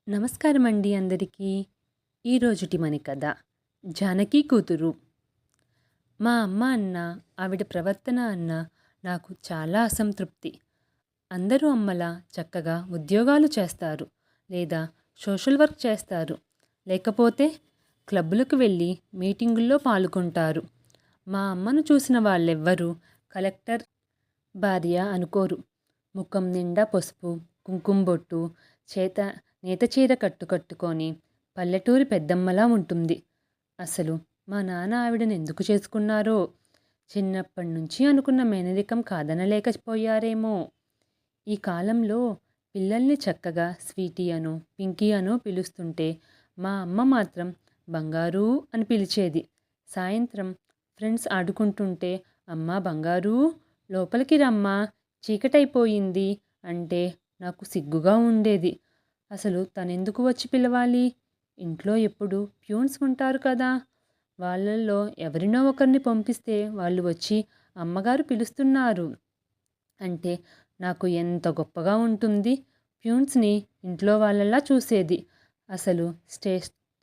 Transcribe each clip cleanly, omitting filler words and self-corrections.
నమస్కారం అండి అందరికీ. ఈరోజుటి మన కథ జానకి కూతురు. మా అమ్మ అన్న, ఆవిడ ప్రవర్తన అన్న నాకు చాలా అసంతృప్తి. అందరూ అమ్మలా చక్కగా ఉద్యోగాలు చేస్తారు, లేదా సోషల్ వర్క్ చేస్తారు, లేకపోతే క్లబ్బులకు వెళ్ళి మీటింగుల్లో పాల్గొంటారు. మా అమ్మను చూసిన వాళ్ళెవ్వరూ కలెక్టర్ భార్య అనుకోరు. ముఖం నిండా పసుపు, కుంకుమ బొట్టు, చేత నేత చీర కట్టుకొని పల్లెటూరి పెద్దమ్మలా ఉంటుంది. అసలు మా నాన్న ఆవిడని ఎందుకు చేసుకున్నారో, చిన్నప్పటి నుంచి అనుకున్న మేనరికం కాదనలేకపోయారేమో. ఈ కాలంలో పిల్లల్ని చక్కగా స్వీటీ అనో పింకీ అనో పిలుస్తుంటే మా అమ్మ మాత్రం బంగారు అని పిలిచేది. సాయంత్రం ఫ్రెండ్స్ ఆడుకుంటుంటే అమ్మ బంగారు లోపలికి రమ్మా, చీకటైపోయింది అంటే నాకు సిగ్గుగా ఉండేది. అసలు తనెందుకు వచ్చి పిలవాలి? ఇంట్లో ఎప్పుడు ప్యూన్స్ ఉంటారు కదా, వాళ్ళల్లో ఎవరినో ఒకరిని పంపిస్తే వాళ్ళు వచ్చి అమ్మగారు పిలుస్తున్నారు అంటే నాకు ఎంత గొప్పగా ఉంటుంది. ప్యూన్స్ని ఇంట్లో వాళ్ళలా చూసేది. అసలు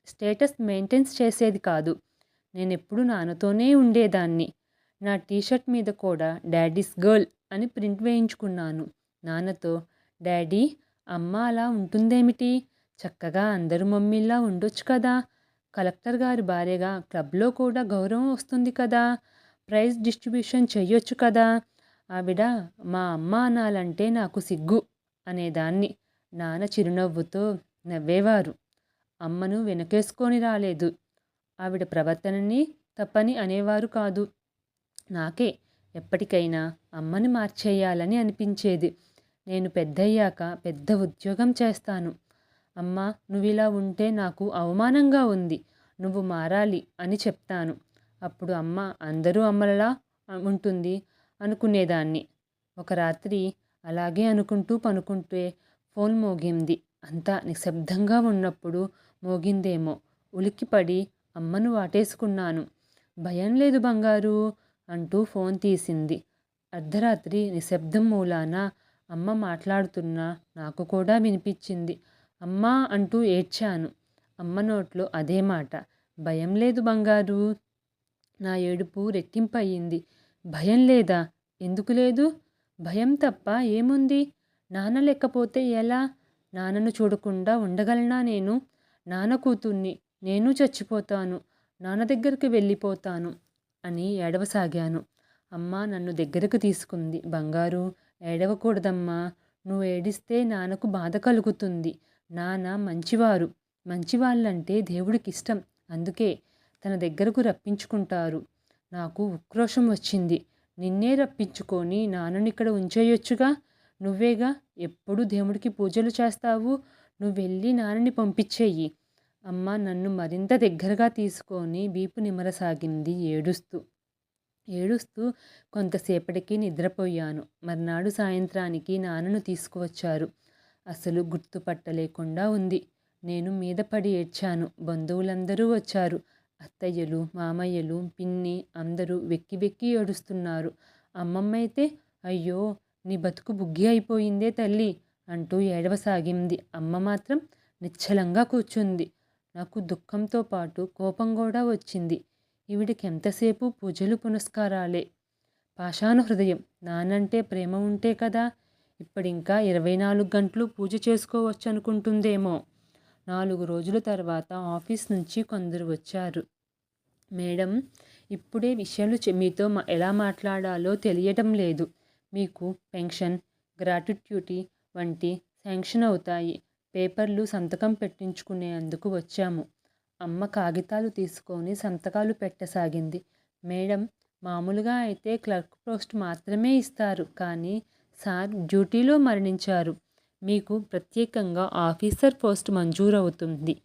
స్టేటస్ మెయింటైన్స్ చేసేది కాదు. నేనెప్పుడు నాన్నతోనే ఉండేదాన్ని. నా టీషర్ట్ మీద కూడా డాడీస్ గర్ల్ అని ప్రింట్ వేయించుకున్నాను. నాన్నతో, డాడీ అమ్మ అలా ఉంటుందేమిటి, చక్కగా అందరూ మమ్మీలా ఉండొచ్చు కదా, కలెక్టర్ గారి భార్యగా క్లబ్లో కూడా గౌరవం వస్తుంది కదా, ప్రైజ్ డిస్ట్రిబ్యూషన్ చెయ్యొచ్చు కదా, ఆవిడ మా అమ్మ అనాలంటే నాకు సిగ్గు అనేదాన్ని. నాన్న చిరునవ్వుతో నవ్వేవారు. అమ్మను వెనకేసుకొని రాలేదు. ఆవిడ ప్రవర్తనని తప్పని అనేవారు కాదు. నాకే ఎప్పటికైనా అమ్మని మార్చేయాలని అనిపించేది. నేను పెద్దయ్యాక పెద్ద ఉద్యోగం చేస్తాను, అమ్మ నువ్విలా ఉంటే నాకు అవమానంగా ఉంది, నువ్వు మారాలి అని చెప్తాను. అప్పుడు అమ్మ అందరూ అమ్మలలా ఉంటుంది అనుకునేదాన్ని. ఒక రాత్రి అలాగే అనుకుంటూ పనుకుంటే ఫోన్ మోగింది. అంతా నిశ్శబ్దంగా ఉన్నప్పుడు మోగిందేమో. ఉలిక్కిపడి అమ్మను వాటేసుకున్నాను. భయం లేదు బంగారు అంటూ ఫోన్ తీసింది. అర్ధరాత్రి నిశ్శబ్దం మూలాన అమ్మ మాట్లాడుతున్నా నాకు కూడా వినిపించింది. అమ్మా అంటూ ఏడ్చాను. అమ్మ నోట్లో అదే మాట, భయం లేదు బంగారు. నా ఏడుపు రెట్టింపయ్యింది. భయం లేదా? ఎందుకు లేదు? భయం తప్ప ఏముంది? నాన్న లేకపోతే ఎలా? నాన్నను చూడకుండా ఉండగలనా నేను? నాన్న కూతుర్ని, నేను చచ్చిపోతాను, నాన్న దగ్గరికి వెళ్ళిపోతాను అని ఏడవసాగాను. అమ్మ నన్ను దగ్గరకు తీసుకుంది. బంగారు ఏడవకూడదమ్మా, నువ్వు ఏడిస్తే నాన్నకు బాధ కలుగుతుంది. నాన్న మంచివారు, మంచివాళ్ళంటే దేవుడికి ఇష్టం, అందుకే తన దగ్గరకు రప్పించుకుంటారు. నాకు ఉక్రోషం వచ్చింది. నిన్నే రప్పించుకొని నాన్నని ఇక్కడ ఉంచేయొచ్చుగా, నువ్వేగా ఎప్పుడు దేవుడికి పూజలు చేస్తావు, నువ్వెళ్ళి నాన్నని పంపించేయి. అమ్మ నన్ను మరింత దగ్గరగా తీసుకొని వీపు నిమరసాగింది ఏడుస్తూ. ఏడుస్తూ కొంతసేపటికి నిద్రపోయాను. మర్నాడు సాయంత్రానికి నాన్నను తీసుకువచ్చారు. అసలు గుర్తుపట్టలేకుండా ఉంది. నేను మీద పడి ఏడ్చాను. బంధువులందరూ వచ్చారు. అత్తయ్యలు, మామయ్యలు, పిన్ని అందరూ వెక్కి వెక్కి ఏడుస్తున్నారు. అమ్మమ్మైతే అయ్యో నీ బతుకు బుగ్గి అయిపోయిందే తల్లి అంటూ ఏడవసాగింది. అమ్మ మాత్రం నిశ్చలంగా కూర్చుంది. నాకు దుఃఖంతో పాటు కోపం కూడా వచ్చింది. ఈవిడికి ఎంతసేపు పూజలు పునస్కారాలే. పాషాణ హృదయం. నానంటే ప్రేమ ఉంటే కదా ఇప్పుడింకా 24 గంటలు పూజ చేసుకోవచ్చు అనుకుంటుందేమో. 4 రోజుల తర్వాత ఆఫీస్ నుంచి కొందరు వచ్చారు. మేడం, ఇప్పుడే విషయాలు మీతో ఎలా మాట్లాడాలో తెలియటం లేదు. మీకు పెన్షన్, గ్రాట్యుటీ వంటి శాంక్షన్ అవుతాయి. పేపర్లు సంతకం పెట్టించుకునేందుకు వచ్చాము. అమ్మ కాగితాలు తీసుకొని సంతకాలు పెట్టసాగింది. మేడం, మామూలుగా అయితే క్లర్క్ పోస్ట్ మాత్రమే ఇస్తారు, కానీ సార్ డ్యూటీలో మరణించారు. మీకు ప్రత్యేకంగా ఆఫీసర్ పోస్ట్ మంజూరవుతుంది.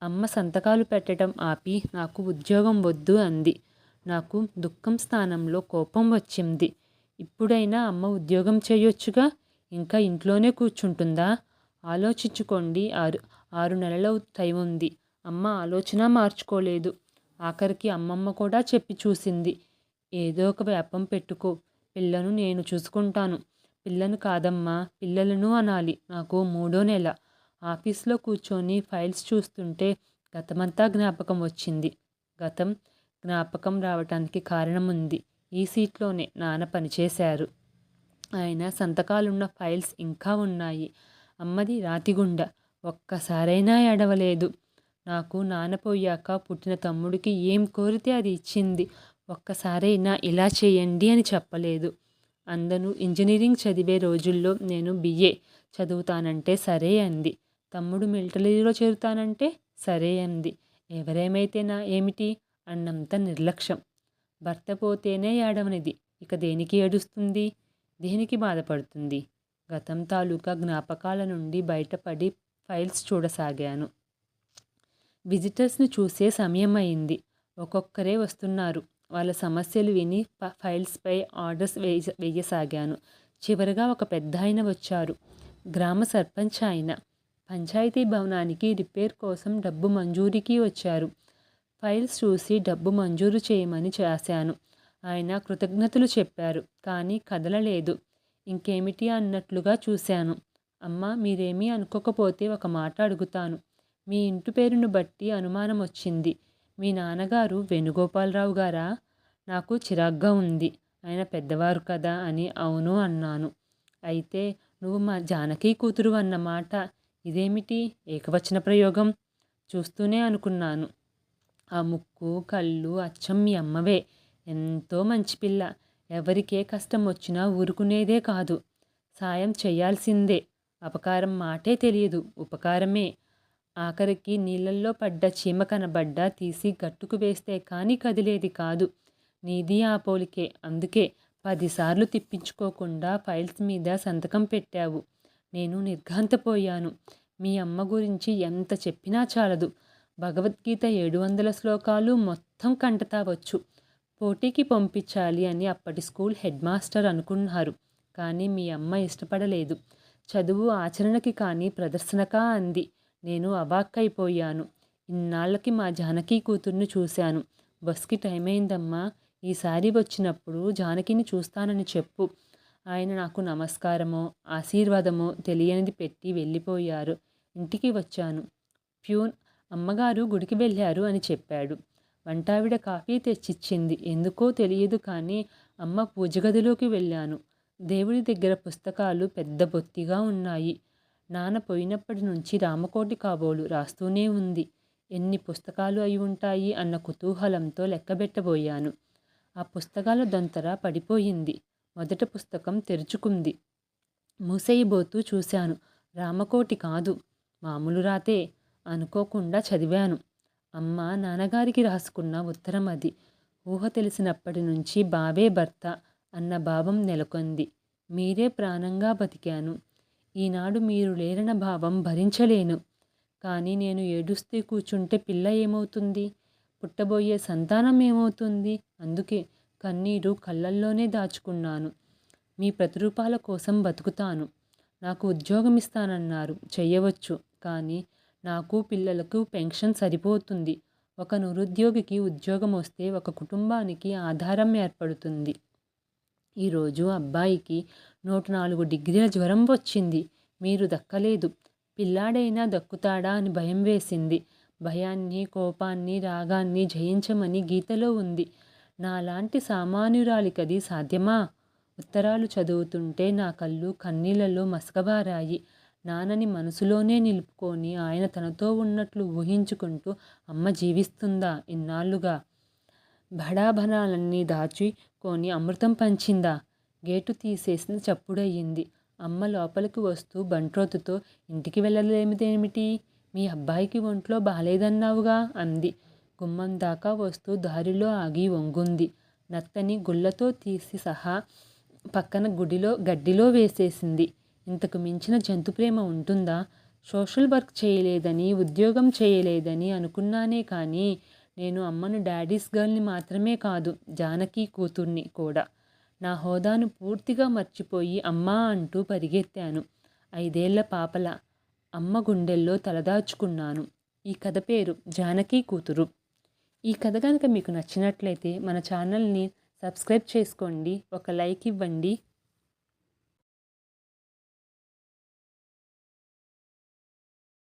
అమ్మ సంతకాలు పెట్టడం ఆపి నాకు ఉద్యోగం వద్దు అంది. నాకు దుఃఖం స్థానంలో కోపం వచ్చింది. ఇప్పుడైనా అమ్మ ఉద్యోగం చేయొచ్చుగా, ఇంకా ఇంట్లోనే కూర్చుంటుందా? ఆలోచించుకోండి. 6 నెలల టైం ఉంది. అమ్మ ఆలోచన మార్చుకోలేదు. ఆఖరికి అమ్మమ్మ కూడా చెప్పి చూసింది. ఏదో ఒక వ్యాపం పెట్టుకో, పిల్లను నేను చూసుకుంటాను. పిల్లను కాదమ్మా, పిల్లలను అనాలి. నాకు 3వ నెల. ఆఫీస్లో కూర్చొని ఫైల్స్ చూస్తుంటే గతమంతా జ్ఞాపకం వచ్చింది. గతం జ్ఞాపకం రావటానికి కారణం ఉంది. ఈ సీట్లోనే నాన్న పనిచేశారు. ఆయన సంతకాలున్న ఫైల్స్ ఇంకా ఉన్నాయి. అమ్మది రాతిగుండ. ఒక్కసారైనా ఏడవలేదు. నాకు నాన్న పోయాక పుట్టిన తమ్ముడికి ఏం కోరితే అది ఇచ్చింది. ఒక్కసారైనా ఇలా చేయండి అని చెప్పలేదు. అందరూ ఇంజనీరింగ్ చదివే రోజుల్లో నేను BA చదువుతానంటే సరే అంది. తమ్ముడు మిలిటరీలో చేరుతానంటే సరే అంది. ఎవరేమైతే నా ఏమిటి అన్నంత నిర్లక్ష్యం. భర్త పోతేనే ఏడవనిది. ఇక దేనికి ఏడుస్తుంది? దేనికి బాధపడుతుంది? గతం తాలూకా జ్ఞాపకాల నుండి బయటపడి ఫైల్స్ చూడసాగాను. విజిటర్స్ని చూసే సమయం అయింది. ఒక్కొక్కరే వస్తున్నారు. వాళ్ళ సమస్యలు విని ఫైల్స్పై ఆర్డర్స్ వేయసాగాను. చివరగా ఒక పెద్దాయన వచ్చారు. గ్రామ సర్పంచ్ ఆయన. పంచాయతీ భవనానికి రిపేర్ కోసం డబ్బు మంజూరీకి వచ్చారు. ఫైల్స్ చూసి డబ్బు మంజూరు చేయమని చేశాను. ఆయన కృతజ్ఞతలు చెప్పారు. కానీ కదలలేదు. ఇంకేమిటి అన్నట్లుగా చూశాను. అమ్మ, మీరేమీ అనుకోకపోతే ఒక మాట అడుగుతాను. మీ ఇంటి పేరును బట్టి అనుమానం వచ్చింది. మీ నాన్నగారు వేణుగోపాలరావు గారా? నాకు చిరాగ్గా ఉంది. ఆయన పెద్దవారు కదా అని అవును అన్నాను. అయితే నువ్వు మా జానకి కూతురు అన్నమాట. ఇదేమిటి ఏకవచన ప్రయోగం? చూస్తూనే అనుకున్నాను. ఆ ముక్కు కళ్ళు అచ్చం మీ అమ్మవే. ఎంతో మంచి పిల్ల. ఎవరికే కష్టం వచ్చినా ఊరుకునేదే కాదు. సాయం చేయాల్సిందే. అపకారం మాటే తెలియదు, ఉపకారమే. ఆఖరికి నీళ్ళల్లో పడ్డ చీమ కనబడ్డా తీసి గట్టుకు వేస్తే కానీ కదిలేది కాదు. నీది ఆ పోలికే. అందుకే 10 సార్లు తిప్పించుకోకుండా ఫైల్స్ మీద సంతకం పెట్టావు. నేను నిర్ఘాంతపోయాను. మీ అమ్మ గురించి ఎంత చెప్పినా చాలదు. భగవద్గీత 700 శ్లోకాలు మొత్తం కంటతావచ్చు. పోటీకి పంపించాలి అని అప్పటి స్కూల్ హెడ్ మాస్టర్ అనుకున్నారు. కానీ మీ అమ్మ ఇష్టపడలేదు. చదువు ఆచరణకి కానీ ప్రదర్శనకా అంది. నేను అవాక్కైపోయాను. ఇన్నాళ్ళకి మా జానకి కూతుర్ని చూశాను. బస్కి టైం అయిందమ్మా. ఈసారి వచ్చినప్పుడు జానకిని చూస్తానని చెప్పు. ఆయన నాకు నమస్కారమో ఆశీర్వాదమో తెలియనిది పెట్టి వెళ్ళిపోయారు. ఇంటికి వచ్చాను. ప్యూన్ అమ్మగారు గుడికి వెళ్ళారు అని చెప్పాడు. వంటావిడ కాఫీ తెచ్చిచ్చింది. ఎందుకో తెలియదు కానీ అమ్మ పూజగదిలోకి వెళ్ళాను. దేవుడి దగ్గర పుస్తకాలు పెద్ద బొత్తిగా ఉన్నాయి. నాన్న పోయినప్పటి నుంచి రామకోటి కాబోలు రాస్తూనే ఉంది. ఎన్ని పుస్తకాలు అయి ఉంటాయి అన్న కుతూహలంతో లెక్కబెట్టబోయాను. ఆ పుస్తకాల దొంతర పడిపోయింది. మొదట పుస్తకం తెరుచుకుంది. మూసేయబోతూ చూశాను. రామకోటి కాదు, మామూలు రాతే. అనుకోకుండా చదివాను. అమ్మ నాన్నగారికి రాసుకున్న ఉత్తరం అది. ఊహ తెలిసినప్పటి నుంచి బావే భర్త అన్న భావం నెలకొంది. మీరే ప్రాణంగా బతికాను. ఈనాడు మీరు లేరన్న భావం భరించలేను. కానీ నేను ఏడుస్తూ కూర్చుంటే పిల్ల ఏమవుతుంది? పుట్టబోయే సంతానం ఏమవుతుంది? అందుకే కన్నీరు కళ్ళల్లోనే దాచుకున్నాను. మీ ప్రతిరూపాల కోసం బతుకుతాను. నాకు ఉద్యోగం ఇస్తానన్నారు. చెయ్యవచ్చు. కానీ నాకు పిల్లలకు పెన్షన్ సరిపోతుంది. ఒక నిరుద్యోగికి ఉద్యోగం వస్తే ఒక కుటుంబానికి ఆధారం ఏర్పడుతుంది. ఈరోజు అబ్బాయికి 104 డిగ్రీల జ్వరం వచ్చింది. మీరు దక్కలేదు. పిల్లాడైనా దక్కుతాడా అని భయం వేసింది. భయాన్ని, కోపాన్ని, రాగాన్ని జయించమని గీతలో ఉంది. నాలాంటి సామాన్యురాలికది సాధ్యమా? ఉత్తరాలు చదువుతుంటే నా కళ్ళు కన్నీళ్లలో మసకబారాయి. నాన్నని మనసులోనే నిలుపుకొని ఆయన తనతో ఉన్నట్లు ఊహించుకుంటూ అమ్మ జీవిస్తుందా ఇన్నాళ్లుగా? బడాబనాలన్నీ దాచుకొని అమృతం పంచిందా? గేటు తీసేసిన చప్పుడయ్యింది. అమ్మ లోపలికి వస్తూ బంట్రోతుతో ఇంటికి వెళ్ళలేమిదేమిటి? మీ అబ్బాయికి ఒంట్లో బాలేదన్నావుగా అంది. గుమ్మం దాకా వస్తూ దారిలో ఆగి వంగుంది. నత్తని గుళ్ళతో తీసి సహా పక్కన గడ్డిలో వేసేసింది. ఇంతకు మించిన జంతు ప్రేమ ఉంటుందా? సోషల్ వర్క్ చేయలేదని, ఉద్యోగం చేయలేదని అనుకున్నానే కానీ నేను అమ్మను డాడీస్ గర్ల్ని మాత్రమే కాదు, జానకి కూతుర్ని కూడా. నా హోదాను పూర్తిగా మర్చిపోయి అమ్మా అంటూ పరిగెత్తాను. 5 ఏళ్ల పాపల అమ్మ గుండెల్లో తలదాచుకున్నాను. ఈ కథ పేరు జానకి కూతురు. ఈ కథ కనుక మీకు నచ్చినట్లయితే మన ఛానల్ని సబ్స్క్రైబ్ చేసుకోండి. ఒక లైక్ ఇవ్వండి.